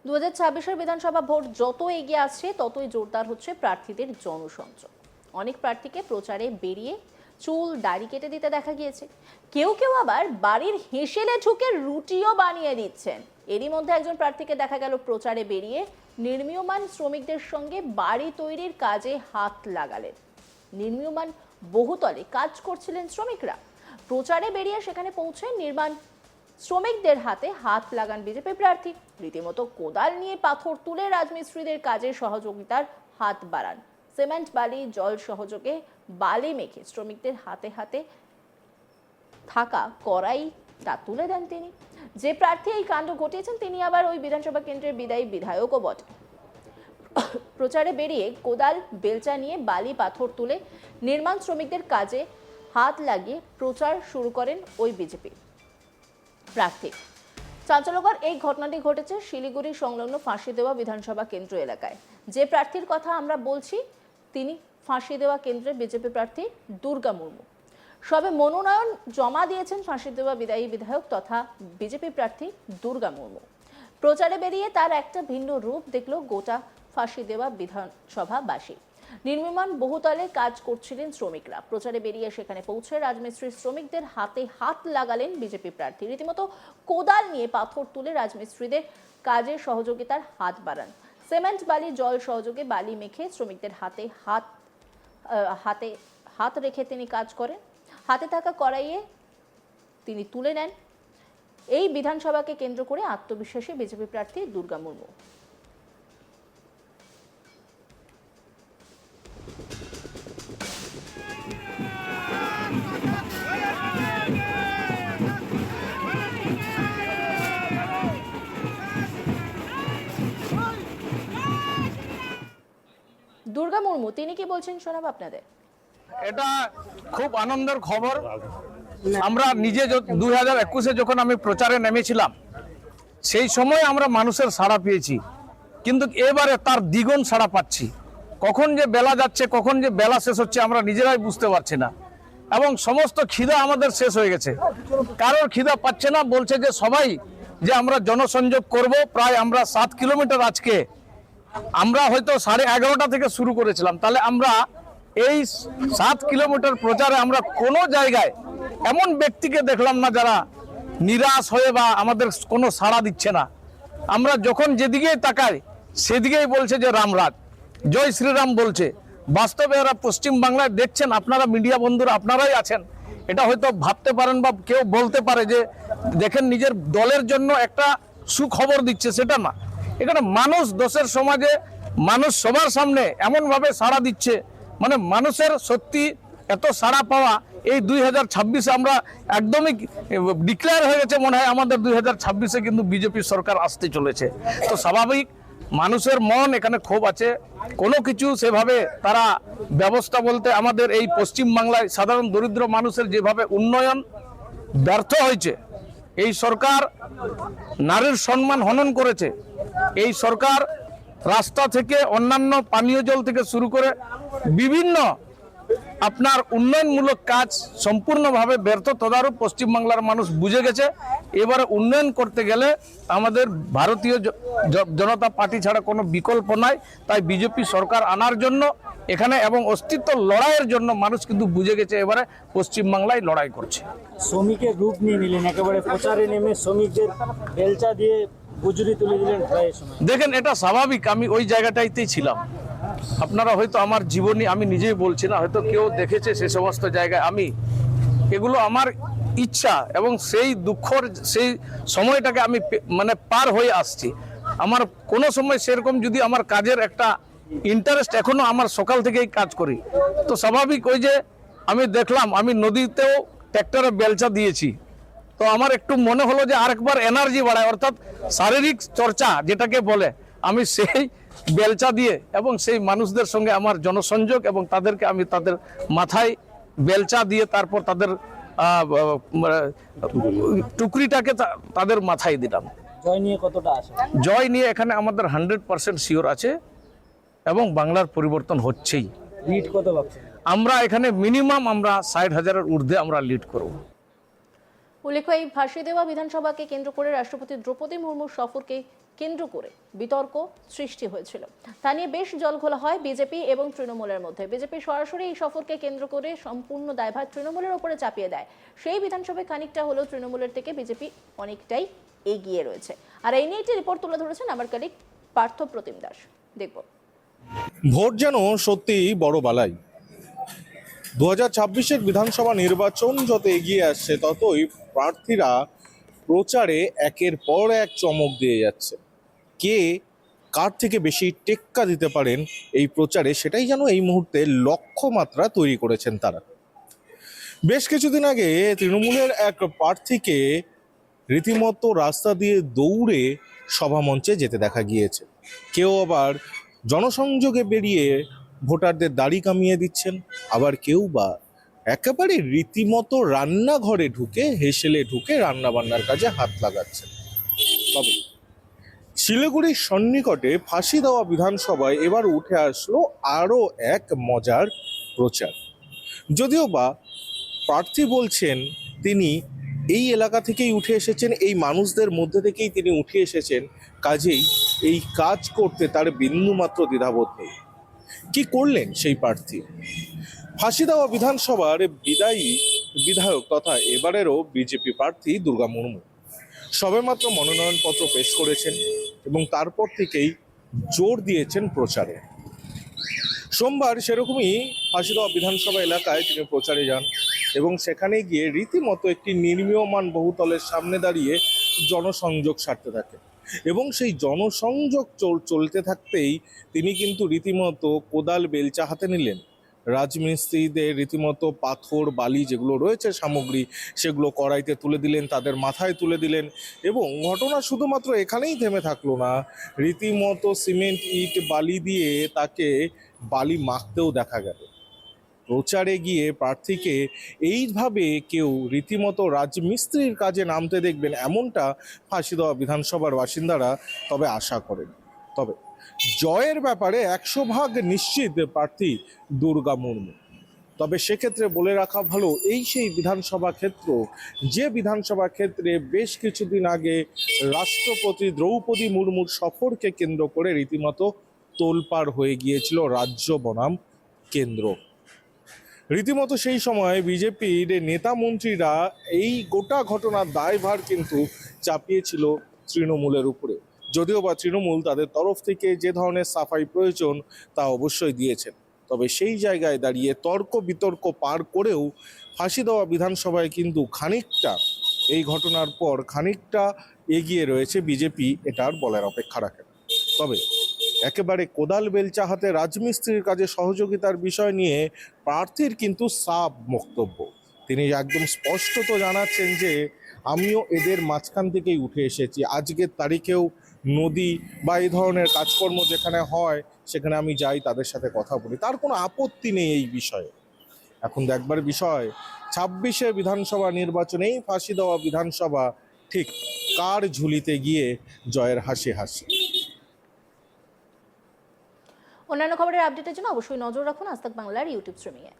2026-এর বিধানসভা ভোট যত এগিয়ে আসছে ততই জোরদার হচ্ছে প্রার্থীদের জনসংযোগ। অনেক প্রার্থীকে প্রচারে বেরিয়ে চুল দাড়ি কেটে দিতে দেখা গিয়েছে। কেউ কেউ আবার বাড়ির হেসেলে ঠুকে রুটিও বানিয়ে দিচ্ছেন। এরই মধ্যে একজন প্রার্থীকে দেখা গেল প্রচারে বেরিয়ে নির্মীয়মান শ্রমিকদের সঙ্গে বাড়ি তৈরির কাজে হাত লাগালেন। নির্মীয়মান বহুতলে কাজ করছিলেন শ্রমিকরা। প্রচারে বেরিয়ে সেখানে পৌঁছে নির্মাণ শ্রমিকদের হাতে হাত লাগান বিজেপি প্রার্থী। রীতিমতো কোদাল নিয়ে পাথর তুলে রাজমিস্ত্রিদের কাজে সহযোগিতার হাত বাড়ান। সিমেন্ট বালি জল সহযোগে বালি মেখে শ্রমিকদের হাতে হাতে থাকা কড়াই তা তুলে দেন তিনি। যে প্রার্থী এই কাণ্ড ঘটিয়েছেন তিনি আবার ওই বিধানসভা কেন্দ্রের বিদায়ী বিধায়কও বটে। প্রচারে বেরিয়ে কোদাল বেলচা নিয়ে বালি পাথর তুলে নির্মাণ শ্রমিকদের কাজে হাত লাগিয়ে প্রচার শুরু করেন ওই বিজেপি প্রার্থী। চাঞ্চল্যকর এই ঘটনাটি ঘটেছে শিলিগুড়ি সংলগ্ন ফাঁসি দেওয়া বিধানসভা কেন্দ্র এলাকায়। যে প্রার্থীর কথা আমরা বলছি তিনি ফাঁসি দেওয়া কেন্দ্রের বিজেপি প্রার্থী দুর্গা মুর্মু। সবে মনোনয়ন জমা দিয়েছেন ফাঁসি দেওয়া বিদায়ী বিধায়ক তথা বিজেপি প্রার্থী দুর্গা মুর্মু। প্রচারে বেরিয়ে তার একটা ভিন্ন রূপ দেখল গোটা ফাঁসি দেওয়া বিধানসভাবাসী। নির্মীয়মান বহুতলে কাজ করছিলেন শ্রমিকরা। প্রচারে বেরিয়ে সেখানে পৌঁছে রাজমিস্ত্রি শ্রমিকদের হাতে হাত লাগালেন বিজেপি প্রার্থী। রীতিমতো কোদাল নিয়ে পাথর তুলে রাজমিস্ত্রিদের কাজে সহযোগিতার হাত বাড়ান। সিমেন্ট বালি জল সহযোগে বালি মেখে শ্রমিকদের হাতে হাত রেখে তিনি কাজ করেন। হাতে থাকা কড়াইয়ে তিনি তুলে নেন। এই বিধানসভাকে কেন্দ্র করে আত্মবিশ্বাসী বিজেপি প্রার্থী দুর্গা মুর্মু। দুর্গা মুর্মু তিনি কি বলছেন শোনাব আপনাদের। এটা খুব আনন্দের খবর। আমরা নিজে 2021-এ যখন আমি প্রচারে নেমেছিলাম সেই সময় আমরা মানুষের সাড়া পেয়েছি, কিন্তু এবারে তার দ্বিগুণ সাড়া পাচ্ছি। কখন যে বেলা যাচ্ছে কখন যে বেলা শেষ হচ্ছে আমরা নিজেরাই বুঝতে পারছি না, এবং সমস্ত খিদা আমাদের শেষ হয়ে গেছে। কারোর খিদা পাচ্ছে না, বলছে যে সবাই যে আমরা জনসংযোগ করব। প্রায় আমরা 7 কিলোমিটার, আজকে আমরা হয়তো 11:30 থেকে শুরু করেছিলাম, তাহলে আমরা এই 7 কিলোমিটার প্রচারে আমরা কোনো জায়গায় এমন ব্যক্তিকে দেখলাম না যারা নিরাশ হয়ে বা আমাদের কোনো সাড়া দিচ্ছে না। আমরা যখন যেদিকেই তাকাই সেদিকেই বলছে যে রামরাজ, জয় শ্রীরাম বলছে। বাস্তবে এরা পশ্চিম বাংলায় দেখছেন, আপনারা মিডিয়া বন্ধুরা আপনারাই আছেন, এটা হয়তো ভাবতে পারেন বা কেউ বলতে পারে যে দেখেন নিজের দলের জন্য একটা সুখবর দিচ্ছে, সেটা না। এখানে মানুষ দোষের সমাজে মানুষ সবার সামনে এমনভাবে সাড়া দিচ্ছে, মানে মানুষের সত্যি এত সাড়া পাওয়া এই 2026-এ আমরা একদমই ডিক্লেয়ার হয়ে গেছে মনে হয় আমাদের 2026-এ কিন্তু বিজেপি সরকার আসতে চলেছে। তো স্বাভাবিক মানুষের মন এখানে ক্ষোভ আছে, কোনো কিছু সেভাবে তারা ব্যবস্থা বলতে আমাদের এই পশ্চিম বাংলায় সাধারণ দরিদ্র মানুষের যেভাবে উন্নয়ন ব্যর্থ হয়েছে, এই সরকার নারীর সম্মান হনন করেছে। এই সরকার রাস্তা থেকে অন্যান্য পানীয় জল থেকে শুরু করে বিভিন্ন আপনার উন্নয়নমূলক কাজ সম্পূর্ণভাবে ব্যর্থ। তদারূপ পশ্চিমবাংলার মানুষ বুঝে গেছে। এবারে উন্নয়ন করতে গেলে আমাদের ভারতীয় জনতা পার্টি ছাড়া কোনো বিকল্প নাই। তাই বিজেপি সরকার আনার জন্য এখানে এবং অস্তিত্ব লড়াইয়ের জন্য মানুষ কিন্তু বুঝে গেছে এবারে পশ্চিমবাংলায় লড়াই করছে। শ্রমিকের রূপ নিয়ে নিলেন, একেবারে প্রচারে নেমে শ্রমিকদের বেলচা দিয়ে গুজরি তুলে দিলেন। দেখেন এটা স্বাভাবিক, আমি ওই জায়গাটাইতেই ছিলাম। আপনারা হয়তো আমার জীবনী আমি নিজেই বলছি না, হয়তো কেউ দেখেছে সে সমস্ত জায়গায়। আমি এগুলো আমার ইচ্ছা এবং সেই দুঃখর সেই সময়টাকে আমি মানে পার হয়ে আসছি। আমার কোনো সময় সেরকম যদি আমার কাজের একটা ইন্টারেস্ট, এখনো আমার সকাল থেকেই কাজ করি, তো স্বাভাবিক ওই যে আমি দেখলাম আমি নদীতেও ট্র্যাক্টরে বেলচা দিয়েছি, তো আমার একটু মনে হলো যে আরেকবার এনার্জি বাড়ায়, অর্থাৎ শারীরিক চর্চা যেটাকে বলে, আমি সেই বেলচা দিয়ে এবং সেই মানুষদের সঙ্গে আমার জনসংযোগ এবং তাদেরকে আমি তাদের মাথায় বেলচা দিয়ে তারপর তাদের টুকরিটাকে তাদের মাথায় দিলাম। জয় নিয়ে কতটা আছে? জয় নিয়ে এখানে আমাদের 100% শিওর আছে এবং বাংলার পরিবর্তন হচ্ছেই। লিড কত ভাবছেন? আমরা এখানে মিনিমাম আমরা 60,000-এর ঊর্ধ্বে আমরা লিড করব। উল্লেখ্য, এই ফাঁসি দেওয়া বিধানসভাকে কেন্দ্র করে রাষ্ট্রপতি দ্রৌপদী মুর্মুর সফরকে কেন্দ্র করে বিতর্ক সৃষ্টি হয়েছিল। তা নিয়ে বেশ জলঘোলা হয় বিজেপি এবং তৃণমূলের মধ্যে। বিজেপি সরাসরি এই সফরকে কেন্দ্র করে সম্পূর্ণ দায়ভার তৃণমূলের উপরে চাপিয়ে দেয়। সেই বিধানসভায় খানিকটা হলেও তৃণমূলের থেকে বিজেপি অনেকটাই এগিয়ে রয়েছে। আর এই নিয়ে একটি রিপোর্ট তুলে ধরেছেন আমার কলিগ পার্থ প্রতিম দাস। দেখব। ভোট যেন সত্যি বড় বালাই। 2026-এর বিধানসভা নির্বাচন যত এগিয়ে আসছে ততই প্রার্থীরা প্রচারে একের পর এক চমক দিয়ে যাচ্ছে। কে কার থেকে বেশি টেক্কা দিতে পারেন এই প্রচারে, সেটাই যেন এই মুহূর্তে লক্ষ্যমাত্রা তৈরি করেছেন তারা। বেশ কিছুদিন আগে তৃণমূলের এক প্রার্থীকে রীতিমতো রাস্তা দিয়ে দৌড়ে সভামঞ্চে যেতে দেখা গিয়েছে। কেউ আবার জনসংযোগে বেরিয়ে ভোটারদের দাড়ি কামিয়ে দিচ্ছেন, আবার কেউ বা একেবারে রীতিমতো রান্নাঘরে ঢুকে হেসেলে ঢুকে রান্নাবান্নার কাজে হাত লাগাচ্ছেন। তবে শিলিগুড়ির সন্নিকটে ফাঁসি দেওয়া বিধানসভায় এবার উঠে আসলো আরও এক মজার প্রচার। যদিও বা প্রার্থী বলছেন তিনি এই এলাকা থেকেই উঠে এসেছেন, এই মানুষদের মধ্যে থেকেই তিনি উঠে এসেছেন, কাজেই এই কাজ করতে তার বিন্দুমাত্র দ্বিধাবোধ নেই। কি করলেন সেই প্রার্থী? ফাঁসি দেওয়া বিধানসভার বিদায়ী বিধায়ক তথা এবারেরও বিজেপি প্রার্থী দুর্গা মুর্মু সবেমাত্র মনোনয়নপত্র পেশ করেছেন এবং তারপর থেকেই জোর দিয়েছেন প্রচারে। সোমবার সেরকমই ফাঁসি দেওয়া বিধানসভা এলাকায় তিনি প্রচারে যান এবং সেখানে গিয়ে রীতিমতো একটি নির্মীয়মান বহুতলের সামনে দাঁড়িয়ে জনসংযোগ সারতে থাকেন এবং সেই জনসংযোগ চলতে থাকতেই তিনি কিন্তু রীতিমতো কোদাল বেলচা হাতে নিলেন। রাজমিস্ত্রিদের রীতিমতো পাথর বালি যেগুলো রয়েছে সামগ্রী, সেগুলো কড়াইতে তুলে দিলেন, তাদের মাথায় তুলে দিলেন এবং ঘটনা শুধুমাত্র এখানেই থেমে থাকলো না, রীতিমতো সিমেন্ট ইট বালি দিয়ে তাকে বালি মাখতেও দেখা গেল। প্রচারে গিয়ে প্রার্থীকে এইভাবে কেউ রীতিমতো রাজমিস্ত্রির কাজে নামতে দেখবেন এমনটা ফাঁসি দেওয়া বিধানসভার বাসিন্দারা তবে আশা করেন। তবে জয়ের ব্যাপারে 100% নিশ্চিত প্রার্থী দুর্গা মুর্মু। তবে সেক্ষেত্রে বলে রাখা ভালো, এই সেই বিধানসভা ক্ষেত্র যে বিধানসভা ক্ষেত্রে বেশ কিছুদিন আগে রাষ্ট্রপতি দ্রৌপদী মুর্মুর সফরকে কেন্দ্র করে রীতিমতো তোলপাড় হয়ে গিয়েছিল রাজ্য বনাম কেন্দ্র। রীতিমতো সেই সময় বিজেপির নেতা মন্ত্রীরা এই গোটা ঘটনার দায়ভার কিন্তু চাপিয়েছিল তৃণমূলের উপরে। যদিও বা তৃণমূল তাদের তরফ থেকে যে ধরনের সাফাই প্রয়োজন তা অবশ্যই দিয়েছেন, তবে সেই জায়গায় দাঁড়িয়ে তর্ক বিতর্ক পার করেও ফাঁসি দেওয়া বিধানসভায় কিন্তু খানিকটা এই ঘটনার পর খানিকটা এগিয়ে রয়েছে বিজেপি, এটা আর বলার অপেক্ষা রাখে না। তবে একেবারে কোদাল বেলচা হাতে রাজমিস্ত্রির কাজে সহযোগিতার বিষয় নিয়ে প্রার্থীর কিন্তু সাফ বক্তব্য। তিনি একদম স্পষ্টত জানাচ্ছেন যে আমিও এদের মাঝখান থেকেই উঠে এসেছি, আজকের তারিখেও নদী বা এই ধরনের কাজকর্ম যেখানে হয় সেখানে আমি যাই, তাদের সাথে কথা বলি, তার কোনো আপত্তি নেই এই বিষয়ে। এখন দেখবার বিষয় 26-এ বিধানসভা নির্বাচনেই ফাঁসি দেওয়া বিধানসভা ঠিক কার ঝুলিতে গিয়ে জয়ের হাসি হাসি। অন্যান্য খবরের আপডেটের জন্য অবশ্যই নজর রাখুন আজ তাক বাংলার ইউটিউব স্ট্রিমিংয়ে।